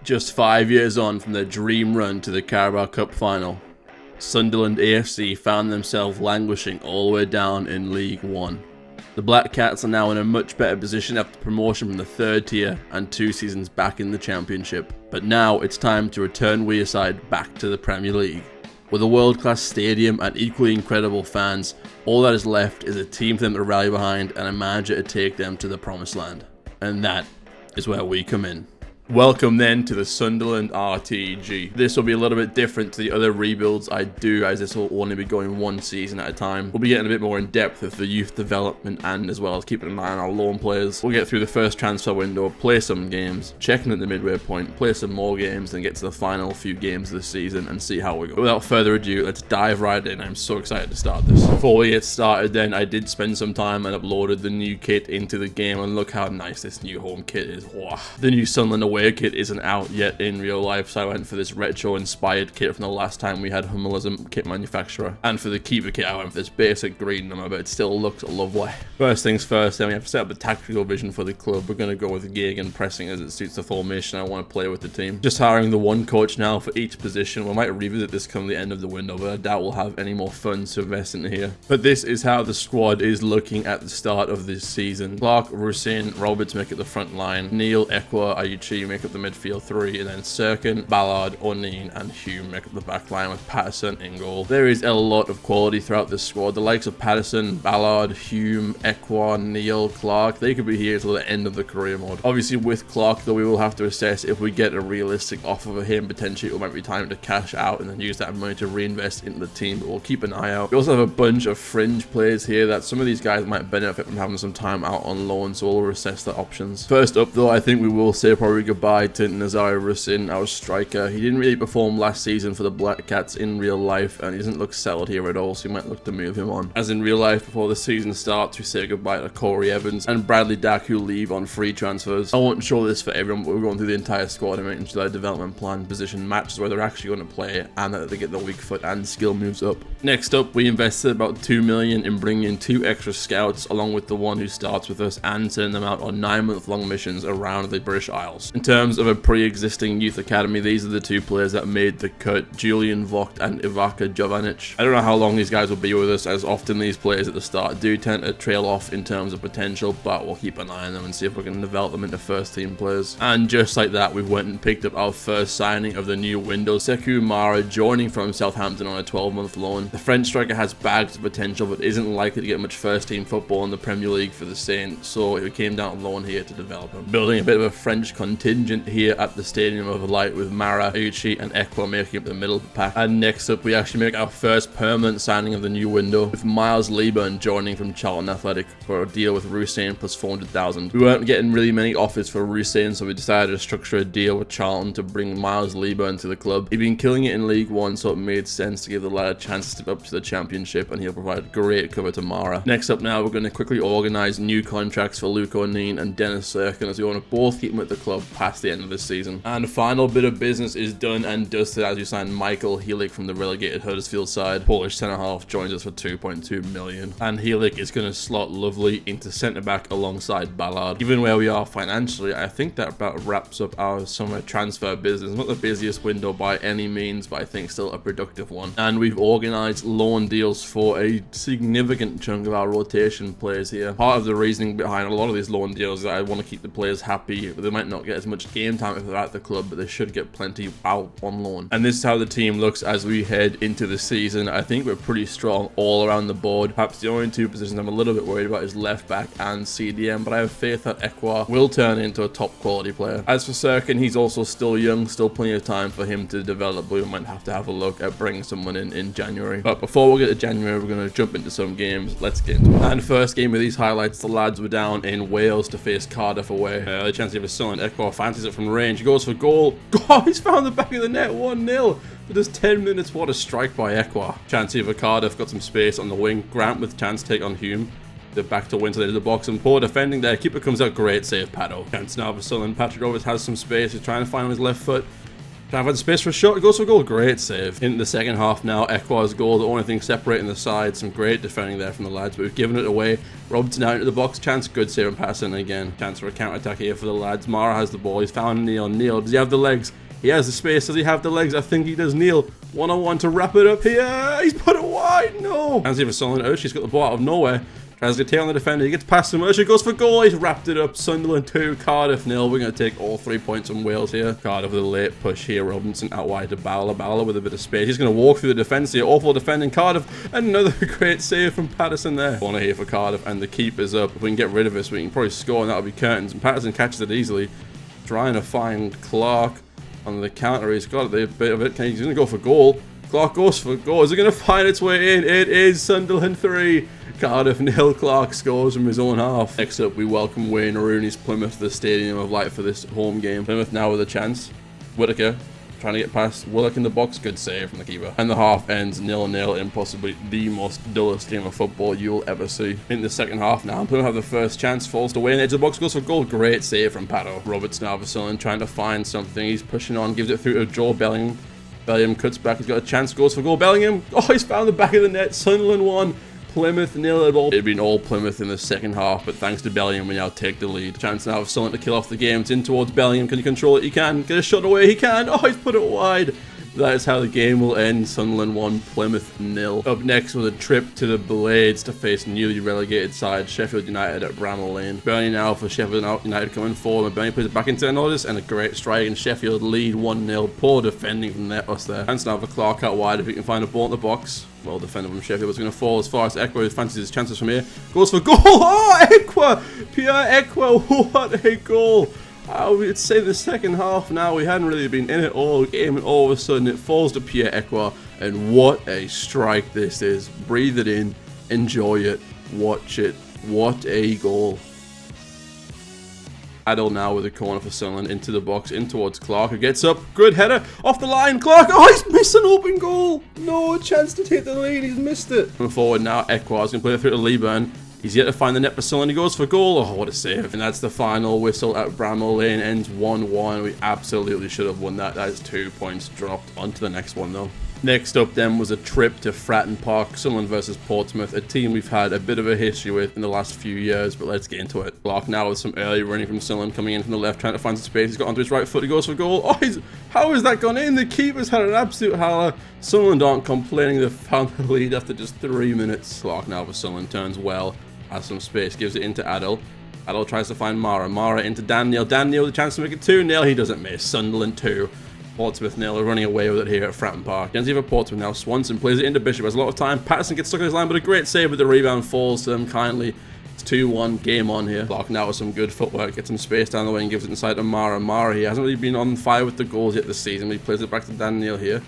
Just 5 years on from their dream run to the Carabao Cup final, Sunderland AFC found themselves languishing all the way down in League One. The Black Cats are now in a much better position after promotion from the third tier and 2 seasons back in the Championship. But now it's time to return Wearside back to the Premier League. With a world-class stadium and equally incredible fans, all that is left is a team for them to rally behind and a manager to take them to the promised land. And that is where we come in. Welcome then to the Sunderland RTG. This will be a little bit different to the other rebuilds I do, as this will only be going 1 season at a time. We'll be getting a bit more in depth with the youth development and as well as keeping an eye on our loan players. We'll get through the first transfer window, play some games, checking at the midway point, play some more games, and get to the final few games of the season and see how we go. Without further ado, let's dive right in. I'm so excited to start this. Before we get started then, I did spend some time and uploaded the new kit into the game, and look how nice this new home kit is. Wow. The new Sunderland away kit isn't out yet in real life, so I went for this retro inspired kit from the last time we had Hummel as a kit manufacturer. And for the keeper kit, I went for this basic green number, but it still looks lovely. First things first, then we have to set up the tactical vision for the club. We're going to go with Geoghegan pressing as it suits the formation I want to play with the team. Just hiring the 1 coach now for each position. We might revisit this come the end of the window, but I doubt we'll have any more funds to invest in here. But this is how the squad is looking at the start of this season. Clark, Rusin, Roberts make up the front line. Neil, Ekwa, Ayuchi make up the midfield 3, and then Serkin, Ballard, O'Neill, and Hume make up the back line with Patterson in goal. There is a lot of quality throughout this squad. The likes of Patterson, Ballard, Hume, Ekwa, Neil, Clark, they could be here till the end of the career mode. Obviously with Clark though, we will have to assess if we get a realistic offer for him. Potentially it might be time to cash out and then use that money to reinvest into the team, but we'll keep an eye out. We also have a bunch of fringe players here that some of these guys might benefit from having some time out on loan, so we'll assess the options. First up though, I think we will say probably goodbye to Nazari Rusin, our striker. He didn't really perform last season for the Black Cats in real life, and he doesn't look settled here at all, so you might look to move him on. As in real life, before the season starts, we say goodbye to Corey Evans and Bradley Dack, who leave on free transfers. I won't show this for everyone, but we're going through the entire squad and making sure their development plan position matches where they're actually going to play and that they get the weak foot and skill moves up. Next up, we invested about 2 million in bringing in 2 extra scouts along with the one who starts with us and sending them out on 9-month-long missions around the British Isles. In terms of a pre-existing youth academy, these are the 2 players that made the cut, Julian Vogt and Ivaca Jovanic. I don't know how long these guys will be with us, as often these players at the start do tend to trail off in terms of potential, but we'll keep an eye on them and see if we can develop them into first team players. And just like that, we went and picked up our first signing of the new window, Sekou Mara, joining from Southampton on a 12-month loan. The French striker has bags of potential, but isn't likely to get much first team football in the Premier League for the Saints, so we came down on loan here to develop him. Building a bit of a French contingent here at the Stadium of Light with Mara, Ayuchi, and Ekwa making up the middle of the pack. And next up, we actually make our first permanent signing of the new window, with Miles Lieburn joining from Charlton Athletic for a deal with Rusin plus 400,000. We weren't getting really many offers for Rusin, so we decided to structure a deal with Charlton to bring Miles Lieburn to the club. He'd been killing it in League One, so it made sense to give the lad a chance to step up to the Championship, and he'll provide great cover to Mara. Next up now, we're going to quickly organise new contracts for Luke O'Neill and Dennis Serkin, as we want to both keep them at the club past the end of this season. And the final bit of business is done and dusted as we sign Michael Helik from the relegated Huddersfield side. Polish centre-half joins us for 2.2 million. And Helik is going to slot lovely into centre-back alongside Ballard. Given where we are financially, I think that about wraps up our summer transfer business. Not the busiest window by any means, but I think still a productive one. And we've organised loan deals for a significant chunk of our rotation players here. Part of the reasoning behind a lot of these loan deals is that I want to keep the players happy. They might not get as much game time if they're at the club, but they should get plenty out on loan. And this is how the team looks as we head into the season. I think we're pretty strong all around the board. Perhaps the only 2 positions I'm a little bit worried about is left back and CDM, but I have faith that Ekwa will turn into a top quality player. As for Serkin, he's also still young, still plenty of time for him to develop, but we might have to have a look at bringing someone in January. But before we get to January, we're going to jump into some games. Let's get into it. And first game of these highlights, the lads were down in Wales to face Cardiff away. The chance of a son, Ekwa fancies it from range, goes for goal. God, he's found the back of the net, 1-0. For just 10 minutes, what a strike by Ekwa. Chancey for Cardiff got some space on the wing. Grant with chance to take on Hume. They're back to Winter into the box, and poor defending there. Keeper comes out, great save, Paddo. Chance now for Sunderland. Patrick Roberts has some space. He's trying to find his left foot. Trying to find space for a shot, it goes for a goal, great save. In the second half now, Ecuador's goal, the only thing separating the sides, some great defending there from the lads, but we've given it away. Robertson out into the box, chance, good save and passing again. Chance for a counter-attack here for the lads. Mara has the ball, he's found Neil. Neil, does he have the legs? He has the space, does he have the legs? I think he does. Neil, one-on-one to wrap it up here, he's put it wide, no! Chance here for Sunderland, she's got the ball out of nowhere. Tries to take on the defender, he gets past him, Ursha goes for goal, he's wrapped it up. Sunderland 2, Cardiff 0. We're going to take all 3 points from Wales here. Cardiff with a late push here, Robinson out wide to Bowler. Bowler with a bit of space, he's going to walk through the defence here. Awful defending Cardiff, another great save from Patterson there. Corner here for Cardiff, and the keeper's up. If we can get rid of this, we can probably score, and that'll be curtains. And Patterson catches it easily, trying to find Clark on the counter. He's got a bit of it, he's going to go for goal. Clark goes for goal, is it going to find its way in? It is. Sunderland 3. Cardiff 0. Clark scores from his own half. Next up, we welcome Wayne Rooney's Plymouth to the Stadium of Light for this home game. Plymouth now with a chance. Whittaker trying to get past Willock in the box. Good save from the keeper. And the half ends 0-0 in possibly the most dullest game of football you'll ever see. In the second half now, Plymouth have the first chance. Falls to Wayne. Edge of the box, goes for goal. Great save from Pato. Roberts now for Sunderland trying to find something. He's pushing on. Gives it through to Joe Bellingham. Bellingham cuts back. He's got a chance. Goes for goal. Bellingham. Oh, he's found the back of the net. Sunderland 1. Plymouth 0 at all. It'd been all Plymouth in the second half, but thanks to Bellingham, we now take the lead. Chance now of Sunderland to kill off the game. It's in towards Bellingham. Can he control it? He can. Get a shot away. He can. Oh, he's put it wide. That is how the game will end. Sunderland 1, Plymouth 0. Up next was a trip to the Blades to face newly relegated side Sheffield United at Bramall Lane. Burnley now for Sheffield United coming forward. Burnley puts it back into notice, and a great strike, and Sheffield lead 1-0. Poor defending from us there. Chance now for Clark out wide if he can find a ball in the box. Well defended from Sheffield. Was going to fall as far as Ekwa, who fancies his chances from here. Goes for goal. Oh, Ekwa! Pierre Ekwa, what a goal! I'd say the second half now, we hadn't really been in it all game, and all of a sudden it falls to Pierre Ekwa, and what a strike this is. Breathe it in, enjoy it, watch it. What a goal. Adel now with a corner for Sunderland into the box, in towards Clark, who gets up, good header, off the line, Clark, oh, he's missed an open goal, no chance to take the lead, he's missed it. Coming forward now, Ekwa is going to play it through to Leeburn. He's yet to find the net for Sunderland. He goes for goal. Oh, what a save. And that's the final whistle at Bramall Lane. Ends 1-1. We absolutely should have won that. That is 2 points dropped. On to the next one, though. Next up, then, was a trip to Fratton Park. Sunderland versus Portsmouth. A team we've had a bit of a history with in the last few years, but let's get into it. Clark now with some early running from Sunderland, coming in from the left, trying to find some space. He's got onto his right foot. He goes for goal. Oh, how has that gone in? The keeper's had an absolute howler. Sunderland aren't complaining. They've found the lead after just 3 minutes. Clark now for Sunderland turns well. Has some space, gives it into Adel. Adel tries to find Mara. Mara into Daniel. Daniel with a chance to make it 2-0. He doesn't miss. Sunderland 2. Portsmouth 0. Running away with it here at Fratton Park. Genzi for Portsmouth now. Swanson plays it into Bishop. Has a lot of time. Patterson gets stuck on his line, but a great save with the rebound. Falls to them kindly. It's 2-1. Game on here. Clark now with some good footwork. Gets some space down the way and gives it inside to Mara. Mara, he hasn't really been on fire with the goals yet this season. But he plays it back to Daniel here.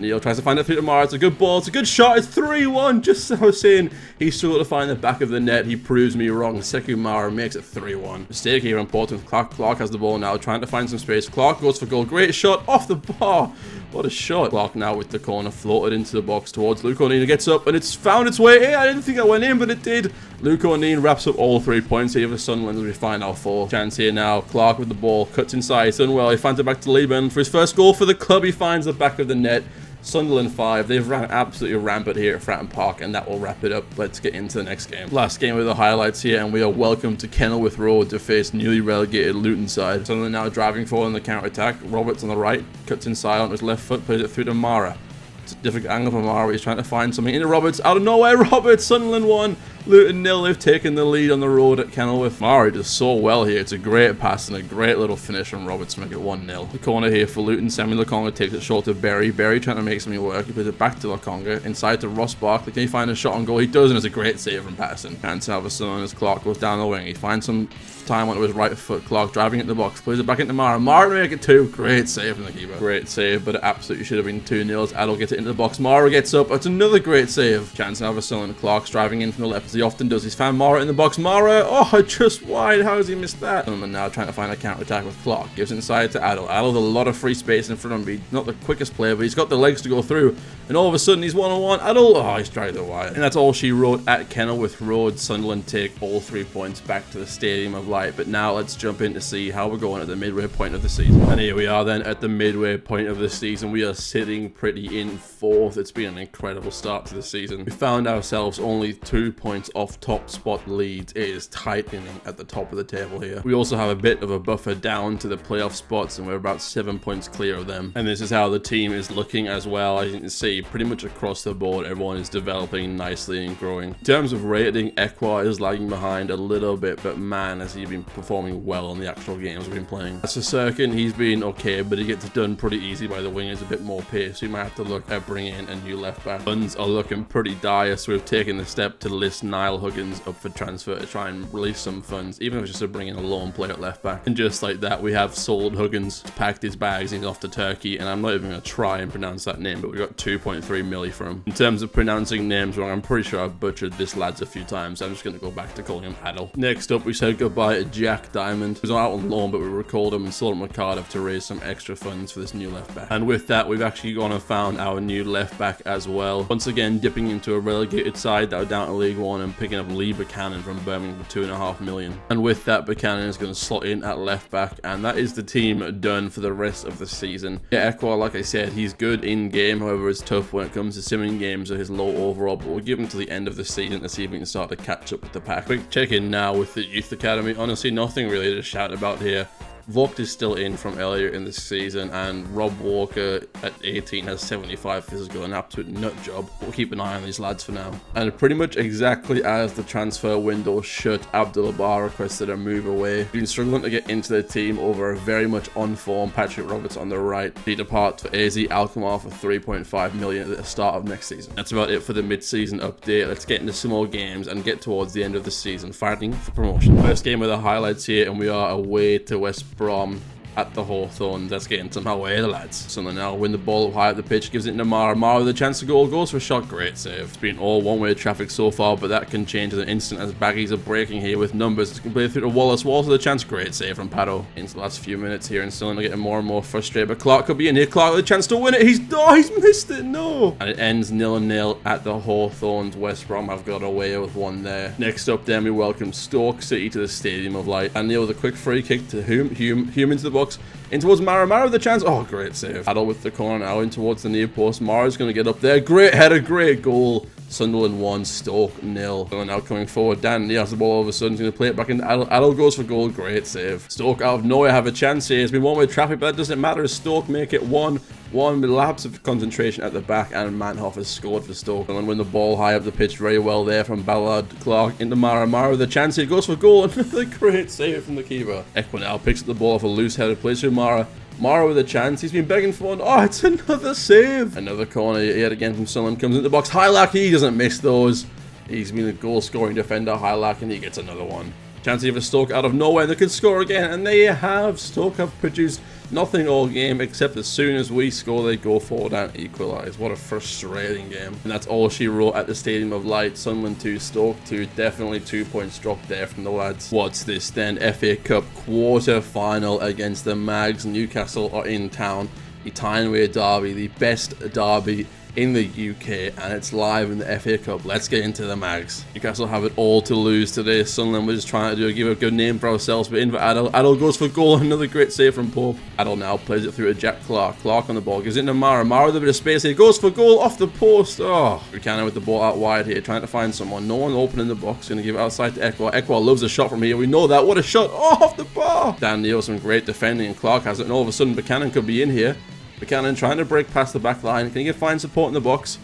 Neil tries to find it through to Mara. It's a good ball. It's a good shot. It's 3-1. Just as I was saying, he struggled to find the back of the net. He proves me wrong. Sekou Mara makes it 3-1. Mistake here on Portsmouth. Clark has the ball now, trying to find some space. Clark goes for goal. Great shot off the bar. What a shot. Clark now with the corner, floated into the box towards Luke O'Neill. Gets up, and it's found its way in. I didn't think that went in, but it did. Luke O'Neill wraps up all 3 points here for Sunderland as we find our 4. Chance here now. Clark with the ball, cuts inside. He's done well. He finds it back to Lieben for his first goal for the club. He finds the back of the net. Sunderland 5. They've ran absolutely rampant here at Fratton Park, and that will wrap it up. Let's get into the next game. Last game with the highlights here, and we are welcome to Kenilworth Road to face newly relegated Luton side. Sunderland now driving forward on the counter-attack. Roberts on the right, cuts inside on his left foot, plays it through to Mara. It's a difficult angle for Mara. He's trying to find something into Roberts. Out of nowhere, Roberts. Sunderland 1, Luton 0. They've taken the lead on the road at Kenilworth. Mara does so well here. It's a great pass and a great little finish from Roberts to make it 1-0. The corner here for Luton. Samuel Lokonga takes it short to Berry. Berry trying to make something work. He plays it back to Lokonga. Inside to Ross Barkley. Can he find a shot on goal? He does, and it's a great save from Patterson. Chance now for Sunderland as Clark goes down the wing. He finds some time onto his right foot. Clark driving into the box. Plays it back into Mara. Mara to make it 2. Great save from the keeper. Great save, but it absolutely should have been 2-0. Adel gets it into the box. Mara gets up. It's another great save. Chance now for Sunderland. Clark's driving in from the left as he often does. He's found Mara in the box. Mara, oh, just wide. How has he missed that? And now trying to find a counter-attack with Clark. Gives inside to Adel. Adel's a lot of free space in front of him. He's not the quickest player, but he's got the legs to go through. And all of a sudden, he's one-on-one. Adel, oh, he's dragged it wide. And that's all she wrote at Kennel with Road. Sunderland take all 3 points back to the Stadium of Light. But now let's jump in to see how we're going at the midway point of the season. And here we are then at the midway point of the season. We are sitting pretty in 4th. It's been an incredible start to the season. We found ourselves only 2 points off top spot leads. It is tightening at the top of the table here. We also have a bit of a buffer down to the playoff spots, and we're about 7 points clear of them. And this is how the team is looking as well. As you can see, pretty much across the board, everyone is developing nicely and growing. In terms of rating, Equa is lagging behind a little bit, but man, has he been performing well in the actual games we've been playing. As for Sirkin, he's been okay, but he gets it done pretty easy by the wingers, a bit more pace. So you might have to look at bringing in a new left back. Funds are looking pretty dire, so we've taken the step to list Niall Huggins up for transfer to try and release some funds, even if it's just to bring in a lone player at left back. And just like that, we have sold Huggins, packed his bags, he's off to Turkey, and I'm not even going to try and pronounce that name, but we got 2.3 milli for him. In terms of pronouncing names wrong, I'm pretty sure I've butchered this lad's a few times. I'm just going to go back to calling him Adel. Next up, we said goodbye to Jack Diamond, who's out on loan, but we recalled him and sold him a Cardiff to raise some extra funds for this new left back. And with that, we've actually gone and found our new left back as well. Once again, dipping into a relegated side that are down to League One and picking up Lee Buchanan from Birmingham for 2.5 million. And with that, Buchanan is going to slot in at left back, and that is the team done for the rest of the season. Yeah, Equa, like I said, he's good in game, however, it's tough when it comes to simming games or his low overall, but we'll give him to the end of the season to see if we can start to catch up with the pack. Quick check-in now with the Youth Academy. Honestly, nothing really to shout about here. Vogt is still in from earlier in the season, and Rob Walker at 18 has 75 physical, an absolute nut job. We'll keep an eye on these lads for now. And pretty much exactly as the transfer window shut, Abdullah requested a move away. He's been struggling to get into the team over a very much on form Patrick Roberts on the right. He departs for AZ Alkmaar for 3.5 million at the start of next season. That's about it for the mid-season update. Let's get into some more games and get towards the end of the season, fighting for promotion. First game of the highlights here, and we are away to West Brom at the Hawthorns. Let's get into some way, the lads. Sunderland now win the ball high up the pitch, gives it to Mara. Mara with a chance to goal, goes for a shot, great save. It's been all one-way traffic so far, but that can change in an instant as baggies are breaking here with numbers. It's completed through to Wallace. Wallace with a chance, great save from Paddo. Into the last few minutes here, and Sunderland are getting more and more frustrated, but Clark could be in here. Clark with a chance to win it. He's missed it, no. And it ends 0-0 at the Hawthorns. West Brom have got away with one there. Next up then, we welcome Stoke City to the Stadium of Light, and Neil with a quick free kick to Hume into the box. In towards Mara. Mara with the chance. Oh, great save. Adel with the corner now in towards the near post. Mara's going to get up there. Great header, great goal. Sunderland 1, Stoke 0. So now coming forward, Dan Neil has the ball all of a sudden. He's going to play it back into Adel. Adel goes for goal. Great save. Stoke out of nowhere have a chance here. It's been one-way traffic, but that doesn't matter as Stoke make it 1-1 with lapse of concentration at the back, and Manhoff has scored for Stoke. And win the ball high up the pitch very well there from Ballard Clark into Mara. Mara with a chance. He goes for goal. Another great save from the keeper. Equa now picks up the ball off a loose headed plays through Mara. Mara with a chance. He's been begging for one. Oh, it's another save. Another corner yet again from Sunderland. Comes into the box. Hylack, he doesn't miss those. He's been a goal-scoring defender, Hylack, and he gets another one. Chance here for Stoke out of nowhere. They could score again, and they have. Stoke have produced nothing all game, except as soon as we score, they go forward and equalise. What a frustrating game. And that's all she wrote at the Stadium of Light. Sunderland 2, Stoke 2. Definitely 2 points dropped there from the lads. What's this then? FA Cup quarter-final against the Mags. Newcastle are in town. The Tyne-Way derby, the best derby in the UK, and it's live in the FA Cup. Let's get into the Mags. Newcastle have it all to lose today. Sunderland, we're just trying to give a good name for ourselves, but in for Adel. Adel goes for goal. Another great save from Pope. Adel now plays it through to Jack Clark. Clark on the ball, gives it to Mara. Mara with a bit of space here, goes for goal off the post. Oh, Buchanan with the ball out wide here, trying to find someone. No one open in the box. Going to give it outside to Equa. Equa loves a shot from here. We know that. What a shot. Oh, off the bar. Dan Neal, some great defending, and Clark has it, and all of a sudden Buchanan could be in here. Buchanan trying to break past the back line. Can he find support in the box?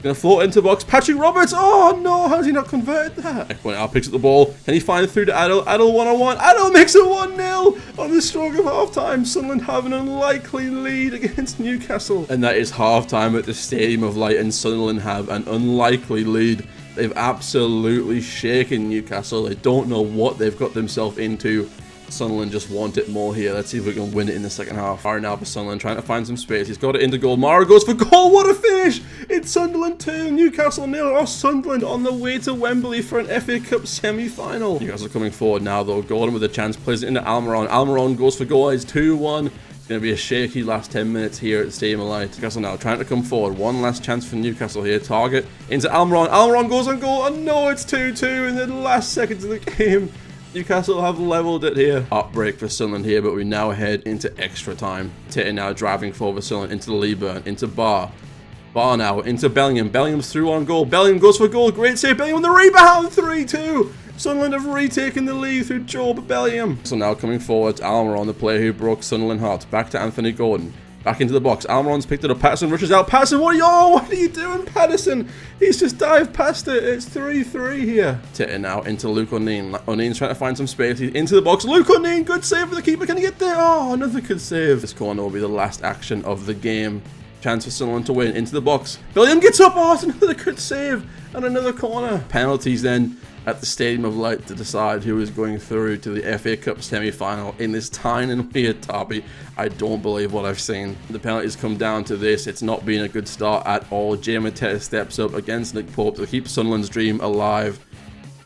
Going to float into the box. Patrick Roberts. Oh, no. How has he not converted that? Equa now picks up the ball. Can he find it through to Adel? Adel one-on-one. Adel makes it 1-0 on the stroke of half-time. Sunderland have an unlikely lead against Newcastle. And that is half-time at the Stadium of Light, and Sunderland have an unlikely lead. They've absolutely shaken Newcastle. They don't know what they've got themselves into. Sunderland just want it more here. Let's see if we can win it in the second half. Mara now for Sunderland, trying to find some space. He's got it into goal. Mara goes for goal. What a finish! It's Sunderland 2, Newcastle 0. Oh, Sunderland on the way to Wembley for an FA Cup semi-final. Newcastle coming forward now, though. Gordon with a chance, plays it into Almiron. Almiron goes for goal. It's 2-1. It's going to be a shaky last 10 minutes here at the Stadium of Light. Newcastle now trying to come forward. One last chance for Newcastle here. Target into Almiron. Almiron goes on goal. Oh no, it's 2-2 in the last seconds of the game. Newcastle have leveled it here. Heartbreak for Sunderland here, but we now head into extra time. Tete now driving forward for Sunderland into the Leeburn, into Barr. Barr now into Bellingham. Bellingham's through on goal. Bellingham goes for goal. Great save. Bellingham on the rebound. 3-2. Sunderland have retaken the lead through Job Bellingham. So now coming forward, Almiron, the player who broke Sunderland hearts. Back to Anthony Gordon. Back into the box. Almiron's picked it up. Patterson rushes out. Patterson, what are you doing, Patterson? He's just dived past it. It's 3-3 here. Tete now into Luke O'Neill. O'Neill's trying to find some space. He's into the box. Luke O'Neill, good save for the keeper. Can he get there? Oh, another good save. This corner will be the last action of the game. Chance for Sunderland to win. Into the box. Bellingham gets up. Oh, it's another good save. And another corner. Penalties then at the Stadium of Light to decide who is going through to the FA Cup semi-final in this tyne and weird derby. I don't believe what I've seen. The penalties come down to this. It's not been a good start at all. Jay Mateta steps up against Nick Pope to keep Sunderland's dream alive.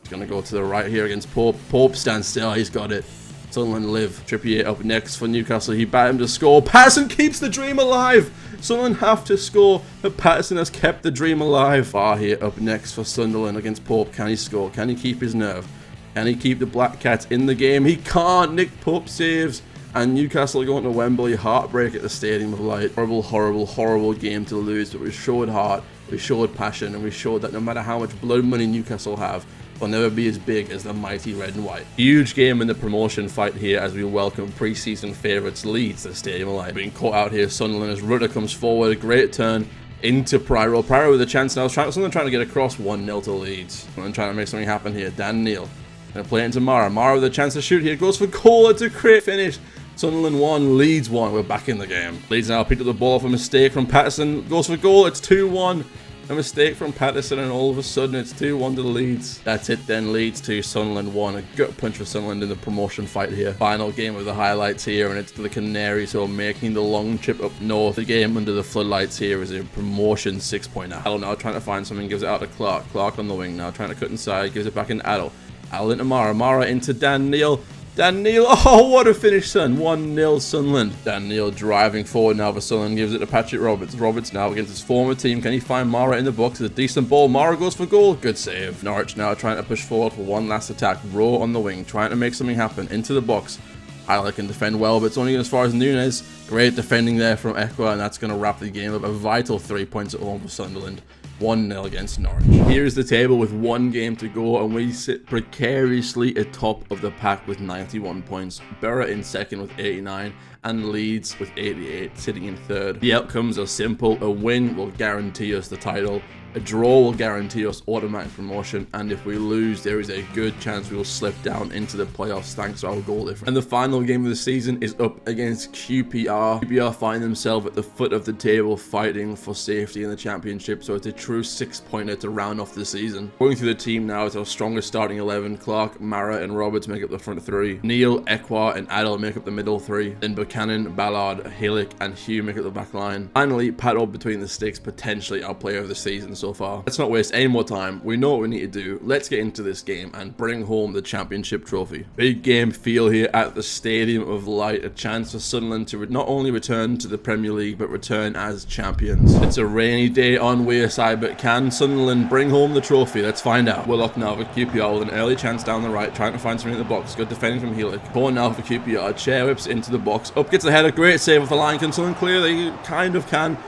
He's going to go to the right here against Pope. Pope stands still. He's got it. Sunderland live. Trippier up next for Newcastle. He batted him to score. Patterson keeps the dream alive. Sunderland have to score, but Patterson has kept the dream alive. Barr here up next for Sunderland against Pope. Can he score? Can he keep his nerve? Can he keep the Black Cats in the game? He can't. Nick Pope saves. And Newcastle are going to Wembley. Heartbreak at the Stadium of Light. Horrible, horrible, horrible game to lose, but we showed heart, we showed passion, and we showed that no matter how much blood money Newcastle have, will never be as big as the mighty red and white. Huge game in the promotion fight here as we welcome pre-season favourites Leeds to the Stadium of Light. Being caught out here, Sunderland, as Rutter comes forward. A great turn into Pryor. Pryor with a chance now. Sunderland trying to get across 1-0 to Leeds. Sunderland trying to make something happen here. Dan Neal going to play it into Mara. Mara with a chance to shoot here. Goes for goal. It's a great finish. Sunderland 1, Leeds 1. We're back in the game. Leeds now picked up the ball off a mistake from Patterson. Goes for goal. It's 2-1. A mistake from Patterson, and all of a sudden it's 2-1 to Leeds. That's it then. Leeds 2, Sunderland 1. A gut punch for Sunderland in the promotion fight here. Final game of the highlights here, and it's the Canaries who are making the long trip up north. The game under the floodlights here is a promotion 6-pointer. Adel now trying to find something, gives it out to Clark. Clark on the wing now, trying to cut inside, gives it back in Adel. Adel into Mara. Mara into Dan Neal. Dan Neal, oh, what a finish, son. 1-0 Sunderland. Dan Neal driving forward now for Sunderland, gives it to Patrick Roberts. Roberts now against his former team. Can he find Mara in the box? It's a decent ball. Mara goes for goal. Good save. Norwich now trying to push forward for one last attack. Rowe on the wing, trying to make something happen. Into the box. Highlight can defend well, but it's only as far as Nunes. Great defending there from Ekwa, and that's going to wrap the game up. A vital 3 points at home for Sunderland. 1-0 against Norwich. Here's the table with one game to go, and we sit precariously atop of the pack with 91 points. Borough in second with 89, and Leeds with 88, sitting in third. The outcomes are simple. A win will guarantee us the title. A draw will guarantee us automatic promotion, and if we lose, there is a good chance we will slip down into the playoffs thanks to our goal difference. And the final game of the season is up against QPR. QPR find themselves at the foot of the table fighting for safety in the championship, so it's a true 6-pointer to round off the season. Going through the team now, it's our strongest starting 11. Clark, Mara, and Roberts make up the front three. Neal, Ekwa, and Adel make up the middle three. Then Buchanan, Ballard, Hillick, and Hugh make up the back line. Finally, Pato between the sticks, potentially our player of the season so far. Let's not waste any more time. We know what we need to do. Let's get into this game and bring home the championship trophy. Big game feel here at the Stadium of Light. A chance for Sunderland to not only return to the Premier League, but return as champions. It's a rainy day on Wearside, but can Sunderland bring home the trophy? Let's find out. Willock now for QPR with an early chance down the right, trying to find something in the box. Good defending from Hillick. Corner now for QPR. Chair whips into the box. Up gets the header. Great save off the line. Can Sunderland clear? They kind of can.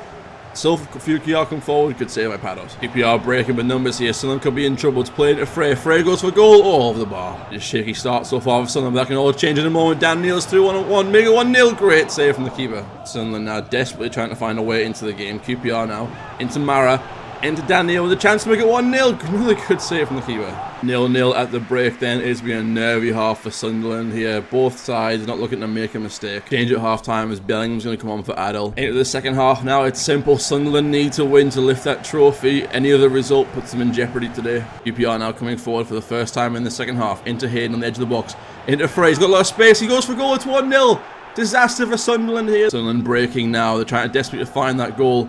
So QPR come forward. Good save by Pados. QPR breaking with numbers here. Sunderland could be in trouble. It's played to Frey. Frey goes for goal. Oh, over the bar. Just shaky start so far for Sunderland. That can all change in a moment. Dan Neal's through 1-1. Mega 1-0. Great save from the keeper. Sunderland now desperately trying to find a way into the game. QPR now into Mara. into Daniel with a chance to make it 1-0. Really good save from the keeper. 0-0 at the break then. It's been a nervy half for Sunderland here. Both sides not looking to make a mistake. Change at half time as Bellingham's going to come on for Adel. Into the second half now. It's simple. Sunderland need to win to lift that trophy. Any other result puts them in jeopardy today. UPR now coming forward for the first time in the second half. Into Hayden on the edge of the box. Into Frey. He's got a lot of space. He goes for goal. It's 1-0. Disaster for Sunderland here. Sunderland breaking now. They're trying to desperately find that goal.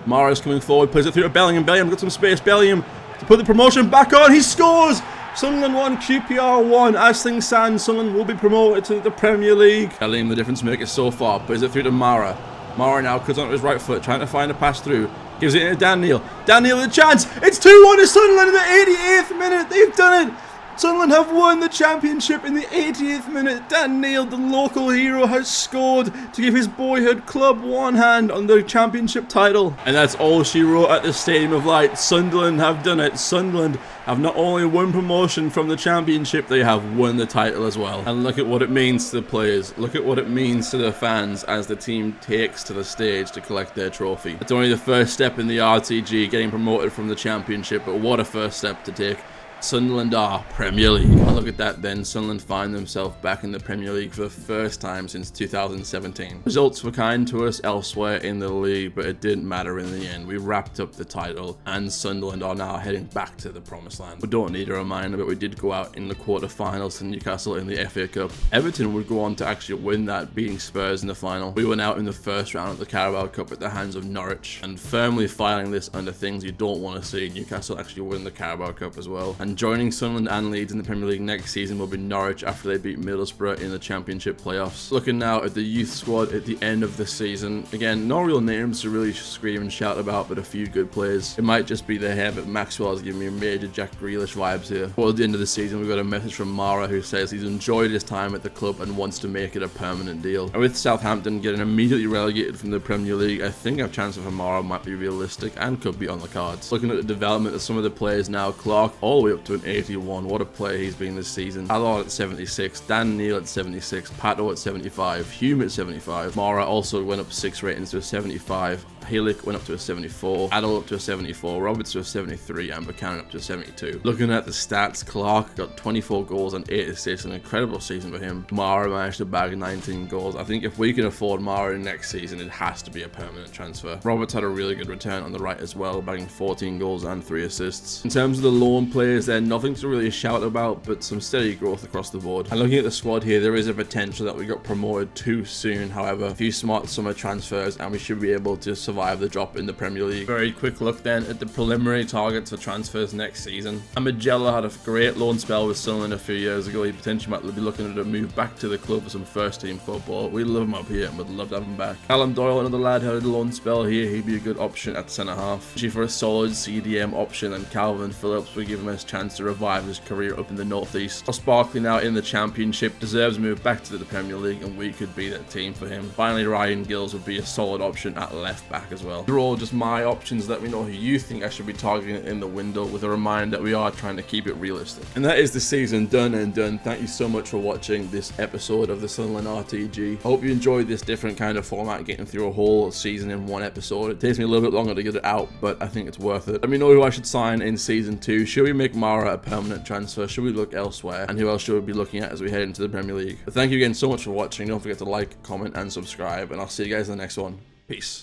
Mara's coming forward, plays it through to Bellingham. Bellingham got some space. Bellingham to put the promotion back on. He scores! Sunderland 1, QPR 1. As things stand, Sunderland will be promoted to the Premier League. Bellingham, the difference maker so far. Plays it through to Mara. Mara now cuts onto his right foot, trying to find a pass through. Gives it to Daniel. Daniel with a chance. It's 2-1 to Sunderland in the 88th minute. They've done it. Sunderland have won the championship in the 80th minute. Dan Neil, the local hero, has scored to give his boyhood club one hand on the championship title. And that's all she wrote at the Stadium of Light. Sunderland have done it. Sunderland have not only won promotion from the championship, they have won the title as well. And look at what it means to the players. Look at what it means to the fans as the team takes to the stage to collect their trophy. It's only the first step in the RTG, getting promoted from the championship, but what a first step to take. Sunderland are Premier League. And look at that then, Sunderland find themselves back in the Premier League for the first time since 2017. Results were kind to us elsewhere in the league, but it didn't matter in the end. We wrapped up the title and Sunderland are now heading back to the promised land. We don't need a reminder, but we did go out in the quarter-finals to Newcastle in the FA Cup. Everton would go on to actually win that, beating Spurs in the final. We went out in the first round of the Carabao Cup at the hands of Norwich, and firmly filing this under things you don't want to see. Newcastle actually win the Carabao Cup as well. And joining Sunderland and Leeds in the Premier League next season will be Norwich after they beat Middlesbrough in the Championship playoffs. Looking now at the youth squad at the end of the season. Again, no real names to really scream and shout about, but a few good players. It might just be the hair, but Maxwell is giving me major Jack Grealish vibes here. Toward the end of the season, we've got a message from Mara who says he's enjoyed his time at the club and wants to make it a permanent deal. And with Southampton getting immediately relegated from the Premier League, I think our chances for Mara might be realistic and could be on the cards. Looking at the development of some of the players now, Clark all the way up to an 81. What a player he's been this season. Allard at 76, Dan Neil at 76, Pato at 75, Hume at 75. Mara also went up 6 ratings to a 75. Hillick went up to a 74, Adel up to a 74, Roberts to a 73, and Buchanan up to a 72. Looking at the stats, Clark got 24 goals and 8 assists, an incredible season for him. Mara managed to bag 19 goals. I think if we can afford Mara next season, it has to be a permanent transfer. Roberts had a really good return on the right as well, bagging 14 goals and 3 assists. In terms of the loan players, they're nothing to really shout about, but some steady growth across the board. And looking at the squad here, there is a potential that we got promoted too soon. However, a few smart summer transfers and we should be able to survive the drop in the Premier League. Very quick look then at the preliminary targets for transfers next season. Amagella had a great loan spell with Sunderland a few years ago. He potentially might be looking at a move back to the club for some first team football. We love him up here and would love to have him back. Callum Doyle, another lad, had a loan spell here. He'd be a good option at centre half. Actually, for a solid CDM option, and Calvin Phillips would give him a chance to revive his career up in the northeast. Ross Barkley now in the Championship deserves a move back to the Premier League, and we could be that team for him. Finally, Ryan Gills would be a solid option at left back as well. They're all just my options. Let me know who you think I should be targeting in the window, with a reminder that we are trying to keep it realistic. And that is the season done and done. Thank you so much for watching this episode of the Sunderland RTG. I hope you enjoyed this different kind of format, getting through a whole season in one episode. It takes me a little bit longer to get it out, but I think it's worth it. Let me know who I should sign in season 2. Should we make Mara a permanent transfer? Should we look elsewhere? And who else should we be looking at as we head into the Premier League? But thank you again so much for watching. Don't forget to like, comment, and subscribe, and I'll see you guys in the next one. Peace.